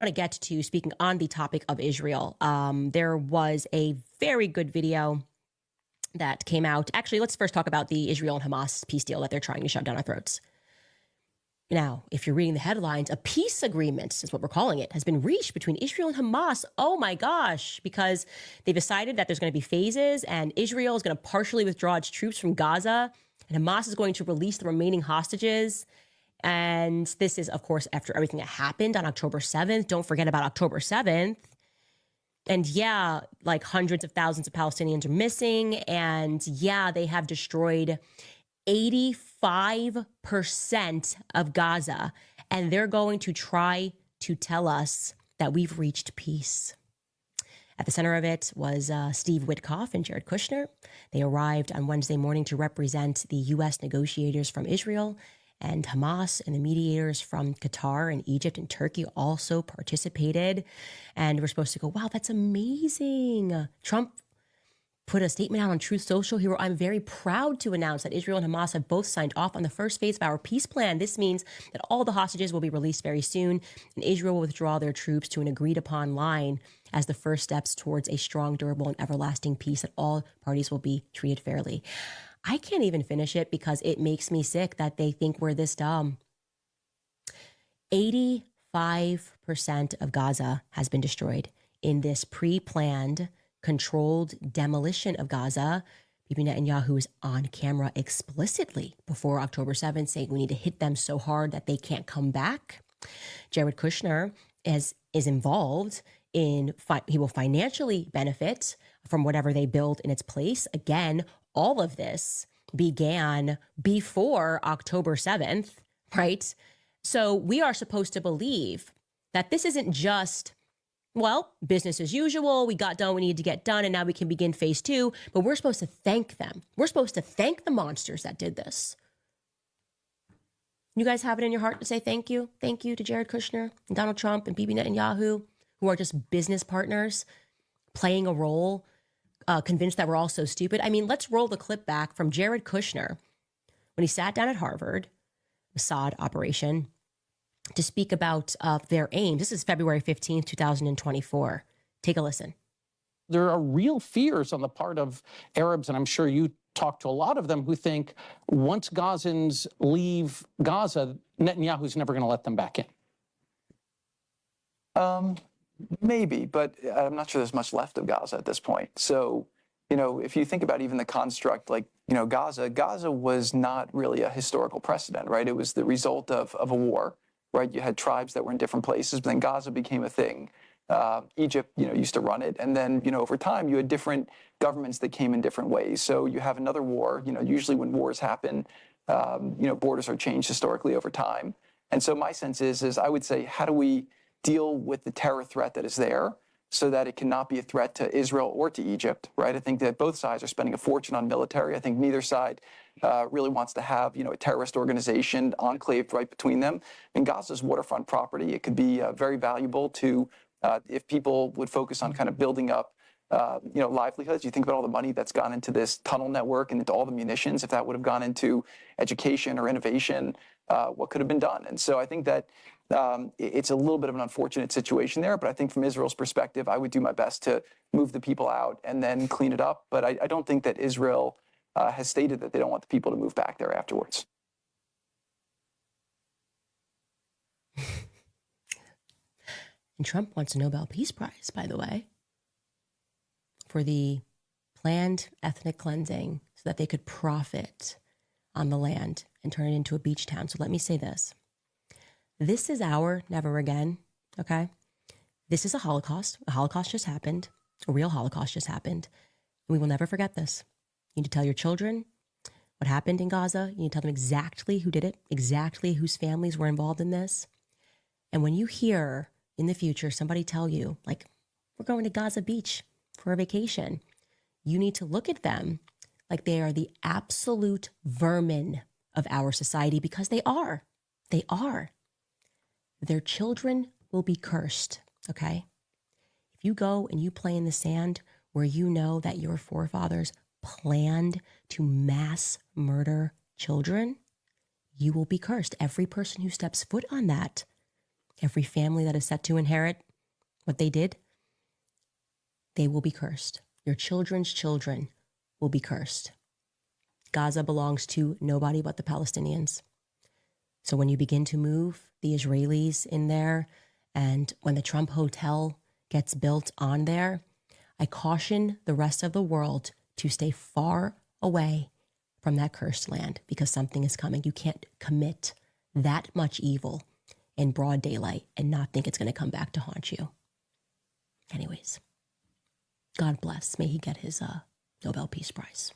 want to get to speaking on the topic of Israel. There was a very good video that came out. Actually, let's first talk about the Israel and Hamas peace deal that they're trying to shove down our throats. Now, if you're reading the headlines, a peace agreement is what we're calling it, has been reached between Israel and Hamas. Oh my gosh, because they've decided that there's going to be phases and Israel is going to partially withdraw its troops from Gaza and Hamas is going to release the remaining hostages. And this is, of course, after everything that happened on October 7th. Don't forget about October 7th. And yeah, like hundreds of thousands of Palestinians are missing. And yeah, they have destroyed 85% of Gaza. And they're going to try to tell us that we've reached peace. At the center of it was Steve Witkoff and Jared Kushner. They arrived on Wednesday morning to represent the U.S. negotiators from Israel, and Hamas and the mediators from Qatar and Egypt and Turkey also participated. And we're supposed to go, wow, that's amazing. Trump put a statement out on Truth Social. He wrote, I'm very proud to announce that Israel and Hamas have both signed off on the first phase of our peace plan. This means that all the hostages will be released very soon, and Israel will withdraw their troops to an agreed upon line as the first steps towards a strong, durable, and everlasting peace that all parties will be treated fairly. I can't even finish it because it makes me sick that they think we're this dumb. 85% of Gaza has been destroyed in this pre-planned, controlled demolition of Gaza. Bibi Netanyahu is on camera explicitly before October 7th saying we need to hit them so hard that they can't come back. Jared Kushner is involved in, he will financially benefit from whatever they build in its place. Again, all of this began before October 7th, right? So we are supposed to believe that this isn't just, well, business as usual. We got done what we needed to get done, and now we can begin phase two. But we're supposed to thank them. We're supposed to thank the monsters that did this. You guys have it in your heart to say thank you? Thank you to Jared Kushner and Donald Trump and Bibi Netanyahu, who are just business partners playing a role, convinced that we're all so stupid. I mean, let's roll the clip back from Jared Kushner when he sat down at Harvard, Mossad operation, to speak about their aims. This is February 15th, 2024. Take a listen. There are real fears on the part of Arabs, and I'm sure you talk to a lot of them, who think once Gazans leave Gaza, Netanyahu's never going to let them back in. Maybe, but I'm not sure there's much left of Gaza at this point. So, if you think about even the construct, like, Gaza was not really a historical precedent, right? It was the result of a war, right? You had tribes that were in different places, but then Gaza became a thing. Egypt, used to run it. And then, over time, you had different governments that came in different ways. So you have another war, usually when wars happen, borders are changed historically over time. And so my sense is I would say, how do we deal with the terror threat that is there so that it cannot be a threat to Israel or to Egypt, right? I think that both sides are spending a fortune on military. I think neither side really wants to have, a terrorist organization enclaved right between them. And Gaza's waterfront property, it could be very valuable to, if people would focus on kind of building up, livelihoods. You think about all the money that's gone into this tunnel network and into all the munitions. If that would have gone into education or innovation, what could have been done? And so I think that it's a little bit of an unfortunate situation there, but I think from Israel's perspective, I would do my best to move the people out and then clean it up. But I don't think that Israel has stated that they don't want the people to move back there afterwards. And Trump wants a Nobel Peace Prize, by the way, for the planned ethnic cleansing so that they could profit on the land and turn it into a beach town. So let me say this. This is our never again, okay? This is a Holocaust. A Holocaust just happened. A real Holocaust just happened. And we will never forget this. You need to tell your children what happened in Gaza. You need to tell them exactly who did it, exactly whose families were involved in this. And when you hear in the future somebody tell you, like, we're going to Gaza Beach for a vacation, you need to look at them like they are the absolute vermin of our society, because they are. They are. Their children will be cursed, okay? If you go and you play in the sand where you know that your forefathers planned to mass murder children, you will be cursed. Every person who steps foot on that Every family that is set to inherit what they did, they will be cursed. Your children's children will be cursed. Gaza belongs to nobody but the Palestinians. So when you begin to move the Israelis in there, and when the Trump Hotel gets built on there, I caution the rest of the world to stay far away from that cursed land, because something is coming. You can't commit that much evil in broad daylight and not think it's going to come back to haunt you. Anyways, God bless. May he get his Nobel Peace Prize.